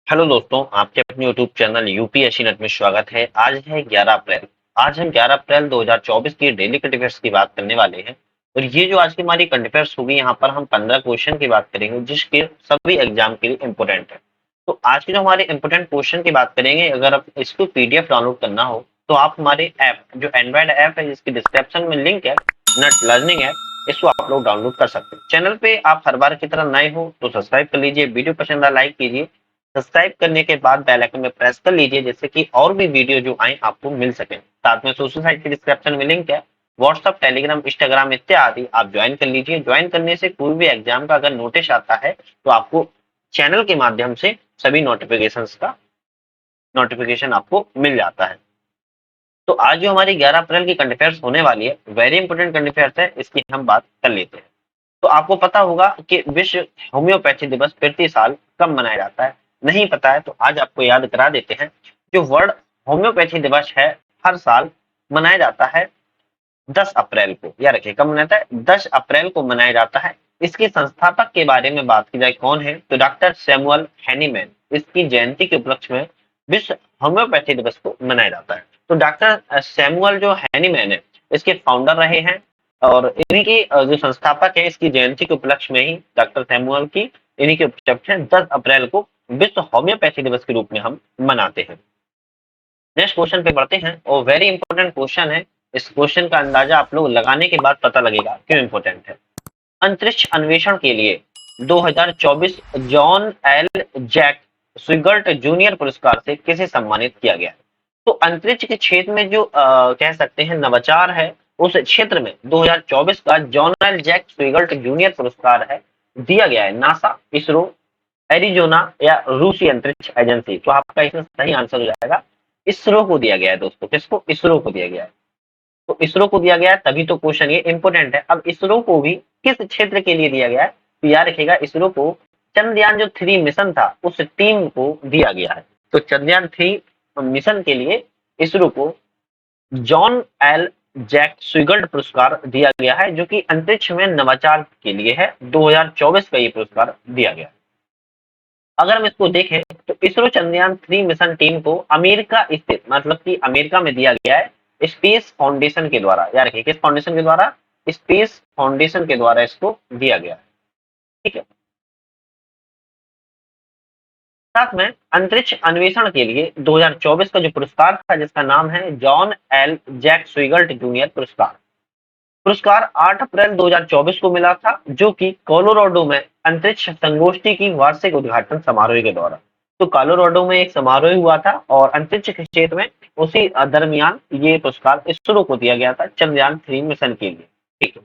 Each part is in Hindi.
हेलो दोस्तों, आपके अपने यूट्यूब चैनल यूपीएससी नेट में स्वागत है। आज है 11 अप्रैल। आज हम 11 अप्रैल 2024 की डेली करंट अफेयर्स की बात करने वाले हैं। और ये जो आज की हमारी करंट अफेयर्स होगी, यहाँ पर हम 15 क्वेश्चन की बात करेंगे जिसके सभी एग्जाम के लिए इंपोर्टेंट है। तो आज के जो हमारे इंपोर्टेंट क्वेश्चन की बात करेंगे, अगर आप इसको पीडीएफ डाउनलोड करना हो तो आप हमारे ऐप, जो एंड्रॉइड ऐप है जिसकी डिस्क्रिप्शन में लिंक है, नेट लर्निंग ऐप, इसको आप लोग डाउनलोड कर सकते हैं। चैनल पे आप हर बार की तरह नए हो तो सब्सक्राइब कर लीजिए, वीडियो पसंद आए लाइक कीजिए, सब्सक्राइब करने के बाद बेल आइकन में प्रेस कर लीजिए जिससे कि और भी वीडियो जो आए आपको मिल सके। साथ में सोशल साइट की डिस्क्रिप्शन में लिंक है, व्हाट्सअप, टेलीग्राम, इंस्टाग्राम इत्यादि आप ज्वाइन कर लीजिए। ज्वाइन करने से कोई भी एग्जाम का अगर नोटिस आता है तो आपको चैनल के माध्यम से सभी नोटिफिकेशंस का नोटिफिकेशन आपको मिल जाता है। तो आज जो हमारी 11 अप्रैल की करंट अफेयर्स होने वाली है, वेरी इंपोर्टेंट करंट अफेयर्स है, इसकी हम बात कर लेते हैं। तो आपको पता होगा कि विश्व होम्योपैथी दिवस प्रति साल कब मनाया जाता है? नहीं पता है तो आज आपको याद करा देते हैं। जो वर्ल्ड होम्योपैथी दिवस है, हर साल मनाया जाता है 10 अप्रैल को। याद रखिए, कब मनाता है? 10 अप्रैल को मनाया जाता है। इसके संस्थापक के बारे में बात की जाए कौन है, तो डॉक्टर सैमुअल हैनीमैन। इसकी जयंती के उपलक्ष्य में विश्व होम्योपैथी दिवस को मनाया जाता है। तो डॉक्टर सैमुअल जो हैनीमैन है, इसके फाउंडर रहे हैं और इन्हीं जो संस्थापक है, इसकी जयंती के उपलक्ष्य में ही डॉक्टर सैमुअल की, इन्हीं के उपलक्ष्य में 10 अप्रैल को विश्व होम्योपैथी दिवस के रूप में हम मनाते हैं। नेक्स्ट क्वेश्चन पे बढ़ते हैं और वेरी इंपॉर्टेंट क्वेश्चन है। इस क्वेश्चन का अंदाजा आप लोग लगाने के बाद पता लगेगा क्यों इंपॉर्टेंट है। अंतरिक्ष अन्वेषण के लिए 2024 जॉन एल जैक स्विगर्ट जूनियर पुरस्कार से किसे सम्मानित किया गया? तो अंतरिक्ष के क्षेत्र में जो कह सकते हैं नवाचार है, उस क्षेत्र में 2024 का जॉन एल जैक स्विगर्ट जूनियर पुरस्कार है, दिया गया है नासा, इसरो, एरिजोना या रूसी अंतरिक्ष एजेंसी। तो आपका इसमें सही आंसर हो जाएगा इसरो को दिया गया है दोस्तों। किसको? इसरो को दिया गया है। तो इसरो को दिया गया है, तभी तो क्वेश्चन ये इंपोर्टेंट है। अब इसरो को भी किस क्षेत्र के लिए दिया गया है, तो याद रखिएगा इसरो को चंद्रयान जो 3 मिशन था उस टीम को दिया गया है। तो चंद्रयान 3 मिशन के लिए इसरो को जॉन एल जैक स्विगर्ट पुरस्कार दिया गया है, जो कि अंतरिक्ष में नवाचार के लिए है। 2024 का ये पुरस्कार दिया गया। अगर हम इसको देखें तो इसरो चंद्रयान 3 मिशन टीम को अमेरिका स्थित, मतलब कि अमेरिका में दिया गया है स्पेस फाउंडेशन के द्वारा। याद रखिए, किस फाउंडेशन के द्वारा? स्पेस फाउंडेशन के द्वारा इसको दिया गया है। ठीक है। साथ में अंतरिक्ष अन्वेषण के लिए 2024 का जो पुरस्कार था, जिसका नाम है जॉन एल जैक स्विगर्ट जूनियर पुरस्कार। पुरस्कार 8 अप्रैल 2024 को मिला था, जो कि कोलोराडो में अंतरिक्ष संगोष्ठी की वार्षिक उद्घाटन समारोह के दौरान। तो कोलोराडो में एक समारोह हुआ था और अंतरिक्ष के क्षेत्र में उसी दरमियान ये पुरस्कार इसरो को दिया गया था चंद्रयान 3 मिशन के लिए। ठीक है।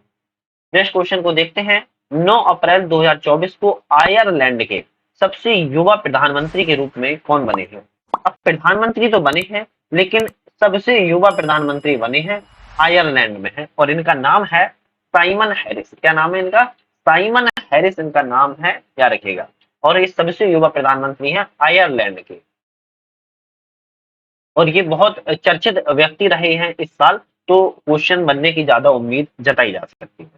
नेक्स्ट क्वेश्चन को देखते हैं। 9 अप्रैल 2024 को आयरलैंड के सबसे युवा प्रधानमंत्री के रूप में कौन बने हैं? अब प्रधानमंत्री तो बने हैं, लेकिन सबसे युवा प्रधानमंत्री बने हैं आयरलैंड में है, और इनका नाम है साइमन हैरिस। क्या नाम है इनका? साइमन हैरिस इनका नाम है, याद रखिएगा। और ये सबसे युवा प्रधानमंत्री हैं आयरलैंड के, और ये बहुत चर्चित व्यक्ति रहे हैं इस साल। तो क्वेश्चन बनने की ज्यादा उम्मीद जताई जा सकती है।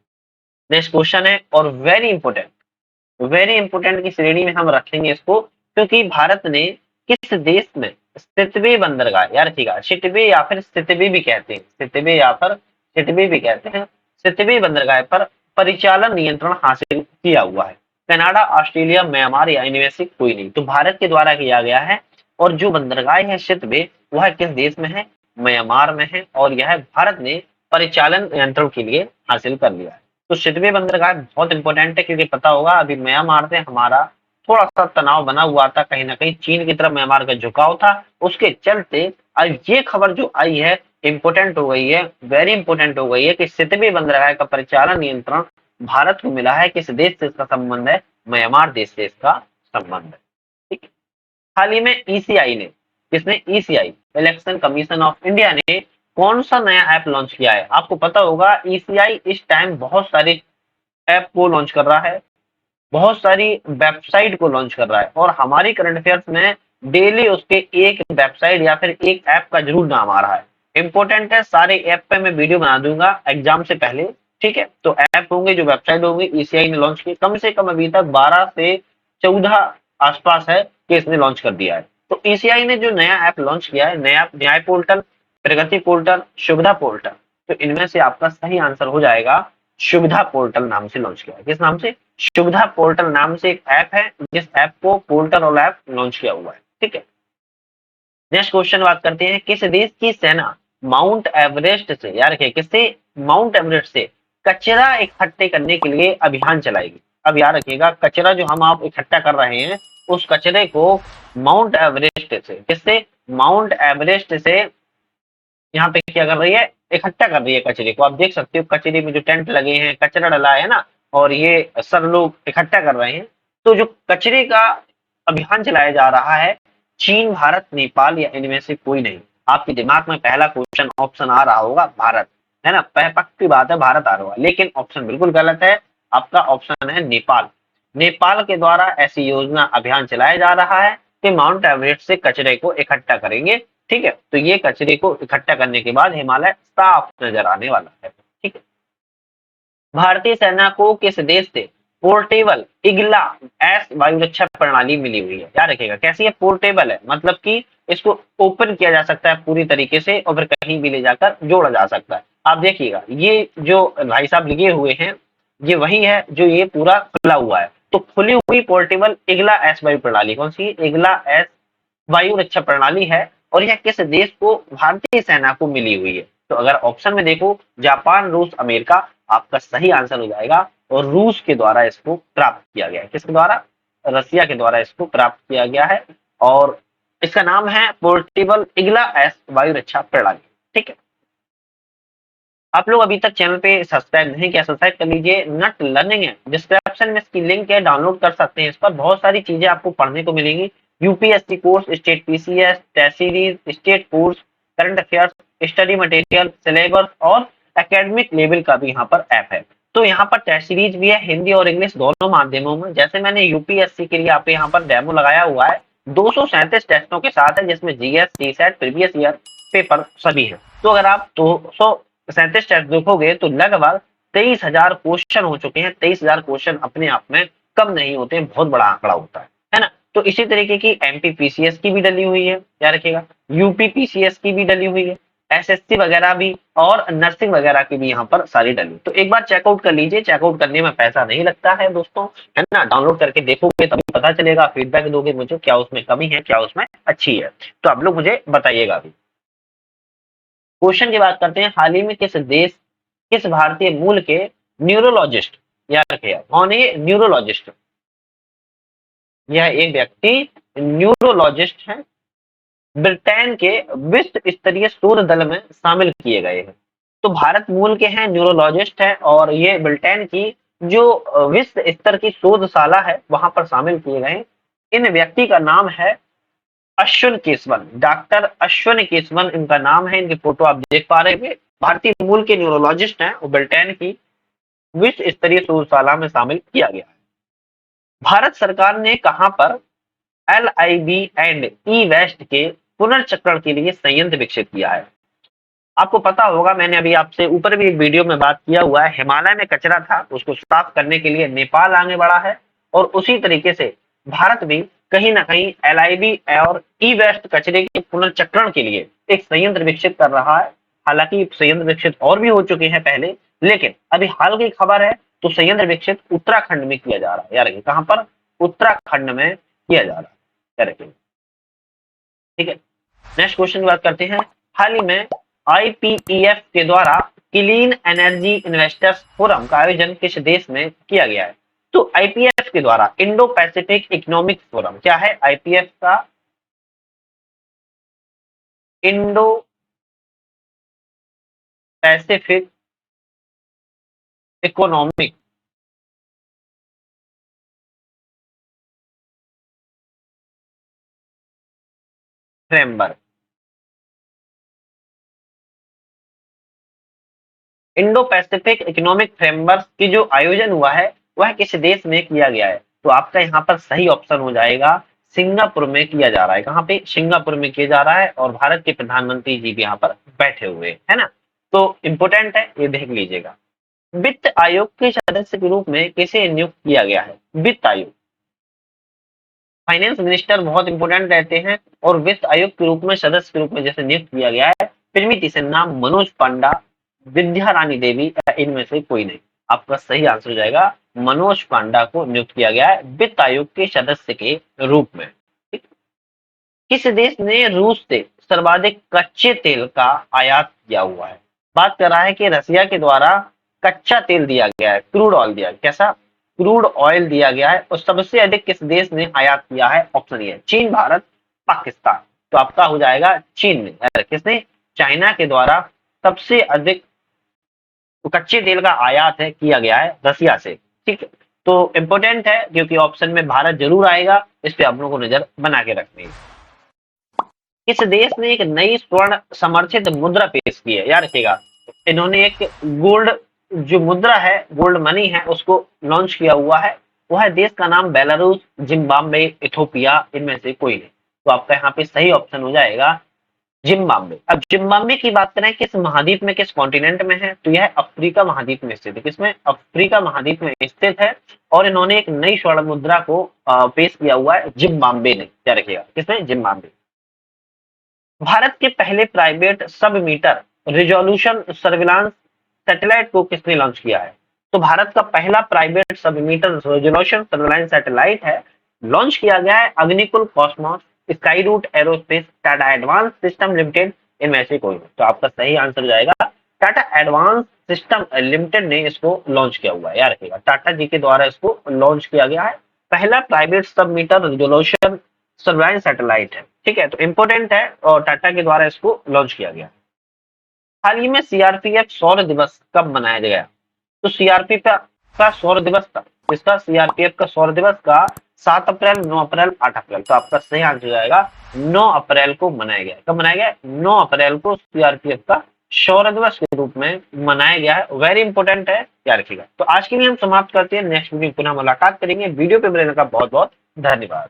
नेक्स्ट क्वेश्चन है और वेरी इंपोर्टेंट की श्रेणी में हम रखेंगे इसको, क्योंकि भारत ने किस देश में सितवे बंदरगाह, यार रखिएगा, सितवे या फिर सितवे भी कहते हैं, सितवे या फिर सितवे भी कहते हैं, सितवे बंदरगाह पर परिचालन नियंत्रण हासिल किया हुआ है? कनाडा, ऑस्ट्रेलिया, म्यांमार या इनमें से कोई नहीं। तो भारत के द्वारा किया गया है, और जो बंदरगाह है सितवे, वह किस देश में है? म्यांमार में है, और यह भारत ने परिचालन नियंत्रण के लिए हासिल कर लिया है। तो सितवे बंदरगाह बहुत इंपॉर्टेंट है, क्योंकि पता होगा अभी म्यांमार से हमारा थोड़ा सा तनाव बना हुआ था, कहीं ना कहीं चीन की तरफ म्यांमार का झुकाव था, उसके चलते अब ये खबर जो आई है इंपॉर्टेंट हो गई है, वेरी इंपॉर्टेंट हो गई है कि सितवे बंदरगाह का परिचालन नियंत्रण भारत को मिला है। किस देश से इसका संबंध है? म्यांमार देश से इसका संबंध है। ठीक है। हाल ही में ईसीआई ने, किसने? ECI, election commission of India ने कौन सा नया ऐप लॉन्च किया है? आपको पता होगा ईसीआई इस टाइम बहुत सारे ऐप को लॉन्च कर रहा है, बहुत सारी वेबसाइट को लॉन्च कर रहा है, और हमारी करंट अफेयर्स में डेली उसके एक वेबसाइट या फिर एक ऐप का जरूर नाम आ रहा है। इंपॉर्टेंट है, सारे ऐप पे मैं वीडियो बना दूंगा एग्जाम से पहले। ठीक है। तो ऐप होंगे, जो वेबसाइट होंगी ईसीआई ने लॉन्च की, कम से कम अभी तक 12 से 14 आसपास है कि इसने लॉन्च कर दिया है। तो ईसीआई ने जो नया ऐप लॉन्च किया है, नया न्याय पोर्टल, प्रगति पोर्टल, सुविधा पोर्टल, तो इनमें से आपका सही आंसर हो जाएगा सुविधा पोर्टल नाम से लॉन्च किया है। किस नाम से? सुविधा पोर्टल नाम से एक ऐप है, जिस ऐप को पोर्टल और ऐप लॉन्च किया हुआ है। ठीक है, नेक्स्ट क्वेश्चन बात करते हैं, किस देश की सेना माउंट एवरेस्ट से, यार किससे, माउंट एवरेस्ट से कचरा इकट्ठे करने के लिए अभियान चलाएगी। अब याद रखिएगा, कचरा जो हम आप इकट्ठा कर रहे हैं, उस कचरे को माउंट एवरेस्ट से, किससे, माउंट एवरेस्ट से यहाँ पे क्या कर रही है, इकट्ठा कर रही है कचरे को। आप देख सकते हो कचरे में जो टेंट लगे हैं, कचरा डला है ना, और ये सब लोग इकट्ठा कर रहे हैं। तो जो कचरे का अभियान चलाया जा रहा है, चीन, भारत, नेपाल या इनमें से कोई नहीं। आपके दिमाग में पहला क्वेश्चन ऑप्शन आ रहा होगा भारत, है ना, पक्की बात है भारत आ रहा होगा, लेकिन ऑप्शन बिल्कुल गलत है। आपका ऑप्शन है नेपाल। नेपाल के द्वारा ऐसी योजना अभियान चलाया जा रहा है कि माउंट एवरेस्ट से कचरे को इकट्ठा करेंगे। ठीक है, तो ये कचरे को इकट्ठा करने के बाद हिमालय साफ नजर आने वाला है। ठीक है, भारतीय सेना को किस देश से पोर्टेबल इग्ला एस वायु रक्षा प्रणाली मिली हुई है? याद रखिएगा, कैसी है, पोर्टेबल है, मतलब कि इसको ओपन किया जा सकता है पूरी तरीके से और फिर कहीं भी ले जाकर जोड़ा जा सकता है। आप देखिएगा, ये जो भाई साहब लिखे हुए हैं, ये वही है जो ये पूरा खुला हुआ है। तो खुली हुई पोर्टेबल इग्ला एस वायु प्रणाली कौन सी? इग्ला एस वायु रक्षा प्रणाली है। और यह किस देश को, भारतीय सेना को मिली हुई है? तो अगर ऑप्शन में देखो, जापान, रूस, अमेरिका, आपका सही आंसर हो जाएगा। और रूस के द्वारा इसको प्राप्त किया गया है। किसके द्वारा? रसिया के द्वारा इसको प्राप्त किया गया है। और इसका नाम है पोर्टेबल इग्ला एस वायु रक्षा प्रणाली। ठीक है, आप लोग अभी तक चैनल पे सब्सक्राइब नहीं किया, सब्सक्राइब कर लीजिए। नट लर्निंग है, डिस्क्रिप्शन में इसकी लिंक है, डाउनलोड कर सकते हैं। इस पर बहुत सारी चीजें आपको पढ़ने को मिलेंगी। UPSC course, state PCS, test series, state course, current affairs, study material, syllabus और एकेडमिक लेवल का भी यहाँ पर ऐप है। तो यहाँ पर टेस्ट सीरीज भी है, हिंदी और इंग्लिश दोनों माध्यमों में। जैसे मैंने यूपीएससी के लिए आप यहाँ पर डेमो लगाया हुआ है, 237 टेस्टों के साथ है, जिसमें GS, CSAT, previous year paper सभी है। तो अगर आप 237 टेस्ट देखोगे तो लगभग 23,000 क्वेश्चन हो चुके हैं। 23,000 क्वेश्चन अपने आप में कम नहीं होते हैं, बहुत बड़ा आंकड़ा होता है ना। तो इसी तरीके की एमपी पीसीएस की भी डली हुई है, याद रखिएगा, यूपी पीसीएस की भी डली हुई है, एसएससी वगैरह भी, और नर्सिंग वगैरह की भी यहाँ पर सारी डली। तो एक बार चेकआउट कर लीजिए, चेकआउट करने में पैसा नहीं लगता है दोस्तों, है ना। डाउनलोड करके देखोगे तभी पता चलेगा, फीडबैक दोगे मुझे, क्या उसमें कमी है, क्या उसमें अच्छी है, तो आप लोग मुझे बताइएगा अभी। क्वेश्चन की बात करते हैं, हाल ही में किस देश, किस भारतीय मूल के न्यूरोलॉजिस्ट, याद रखिएगा कौन है ये, न्यूरोलॉजिस्ट, यह एक व्यक्ति न्यूरोलॉजिस्ट है, ब्रिटेन के विश्व स्तरीय शोध दल में शामिल किए गए हैं। तो भारत मूल के हैं, न्यूरोलॉजिस्ट है, और ये ब्रिटेन की जो विश्व स्तर की शोधशाला है वहां पर शामिल किए गए हैं। इन व्यक्ति का नाम है अश्विन केशवन, डॉक्टर अश्विन केशवन इनका नाम है। इनकी फोटो आप देख पा रहे हैं। भारतीय मूल के न्यूरोलॉजिस्ट हैं, वो ब्रिटेन की विश्व स्तरीय शोधशाला में शामिल किया गया है। भारत सरकार ने कहां पर LIV एंड ई वेस्ट के पुनर्चक्रण के लिए संयंत्र विकसित किया है? आपको पता होगा, मैंने अभी आपसे ऊपर भी एक वीडियो में बात किया हुआ है, हिमालय में कचरा था, उसको साफ करने के लिए नेपाल आगे बढ़ा है। और उसी तरीके से भारत भी कहीं ना कहीं LIV और ई वेस्ट कचरे के पुनर्चक्रण के लिए एक संयंत्र विकसित कर रहा है। हालांकि संयंत्र विकसित और भी हो चुके हैं पहले, लेकिन अभी हाल की खबर है तो संयंत्र विकसित उत्तराखंड में किया जा रहा है। यार कहां पर? उत्तराखंड में किया जा रहा है। ठीक है, नेक्स्ट क्वेश्चन की बात करते हैं, हाल ही में IPEF के द्वारा क्लीन एनर्जी इन्वेस्टर्स फोरम का आयोजन किस देश में किया गया है? तो IPEF के द्वारा इंडो पैसिफिक इकोनॉमिक फोरम, क्या है IPF का? Indo Pacific economic framework, Indo Pacific economic framework की जो आयोजन हुआ है वह किस देश में किया गया है? तो आपका यहाँ पर सही ऑप्शन हो जाएगा, सिंगापुर में किया जा रहा है। कहाँ पे? सिंगापुर में किया जा रहा है, और भारत के प्रधानमंत्री जी भी यहाँ पर बैठे हुए है ना। तो इंपोर्टेंट है, ये देख लीजिएगा। वित्त आयोग के सदस्य के रूप में किसे नियुक्त किया गया है? वित्त आयोग, फाइनेंस मिनिस्टर बहुत इंपॉर्टेंट रहते हैं, और वित्त आयोग के रूप में सदस्य के रूप में जैसे नियुक्त किया गया है प्रमिति सिन्हा, मनोज पांडा, विद्या रानी देवी, या इनमें से कोई नहीं। आपका सही आंसर हो जाएगा मनोज पांडा को नियुक्त किया गया है वित्त आयोग के सदस्य के रूप में। किस देश ने रूस से सर्वाधिक कच्चे तेल का आयात किया हुआ है? बात कर रहा है कि रसिया के द्वारा कच्चा तेल दिया गया है, क्रूड ऑयल दिया, कैसा क्रूड ऑयल दिया गया है, और सबसे अधिक किस देश ने आयात किया है? ऑप्शन ए चीन, भारत, पाकिस्तान। तो आपका हो जाएगा चीन ने। किसने? चाइना के द्वारा सबसे अधिक कच्चे तेल का आयात है किया गया है रसिया से। ठीक है, तो इंपॉर्टेंट है क्योंकि ऑप्शन में भारत जरूर आएगा, इस पे आप लोगों को नजर बना के रखनी है। किस देश ने एक नई स्वर्ण समर्थित मुद्रा पेश की है? याद रखिएगा, इन्होंने एक गोल्ड जो मुद्रा है, गोल्ड मनी है, उसको लॉन्च किया हुआ है। वह देश का नाम बेलारूस, जिम्बाब्वे, इथोपिया, इनमें से कोई नहीं। तो आपका यहाँ पे सही ऑप्शन हो जाएगा जिम्बाब्वे। अब जिम्बाब्वे की बात करें किस महाद्वीप में, किस कॉन्टिनेंट में है, तो यह अफ्रीका महाद्वीप में स्थित है। किसमें? अफ्रीका महाद्वीप में स्थित है, और इन्होंने एक नई स्वर्ण मुद्रा को पेश किया हुआ है जिम्बाब्वे ने। क्या रखिएगा, किसमें? जिम्बाब्वे। भारत के पहले private sub meter resolution surveillance satellite को किसने लॉन्च किया है? तो भारत का पहला private sub meter resolution surveillance satellite है, लॉन्च किया गया है Agnikul Cosmos, Skyroot Aerospace, Tata Advance System Limited, इनमें से कोई नहीं। तो आपका सही आंसर हो जाएगा टाटा एडवांस सिस्टम लिमिटेड ने इसको लॉन्च किया हुआ है। याद रखिएगा, टाटा जी के द्वारा इसको लॉन्च किया गया है, पहला private sub meter resolution surveillance satellite है। ठीक है, तो इंपॉर्टेंट है, और टाटा के द्वारा इसको लॉन्च किया गया। हाल ही में सीआरपीएफ सौर्य दिवस कब मनाया गया? तो सीआरपीएफ का सौर्य दिवस था, इसका सीआरपीएफ का सौर्य दिवस का 7 अप्रैल, 9 अप्रैल, 8 अप्रैल। तो आपका सही आंसर हो जाएगा 9 अप्रैल को मनाया गया। कब मनाया गया? 9 अप्रैल को सीआरपीएफ का शौर्य दिवस के रूप में मनाया गया है। वेरी इंपॉर्टेंट है, याद रखिएगा। तो आज के लिए हम समाप्त करते हैं, नेक्स्ट वीडियो पुनः मुलाकात करेंगे। वीडियो पे बने रहने का बहुत बहुत धन्यवाद।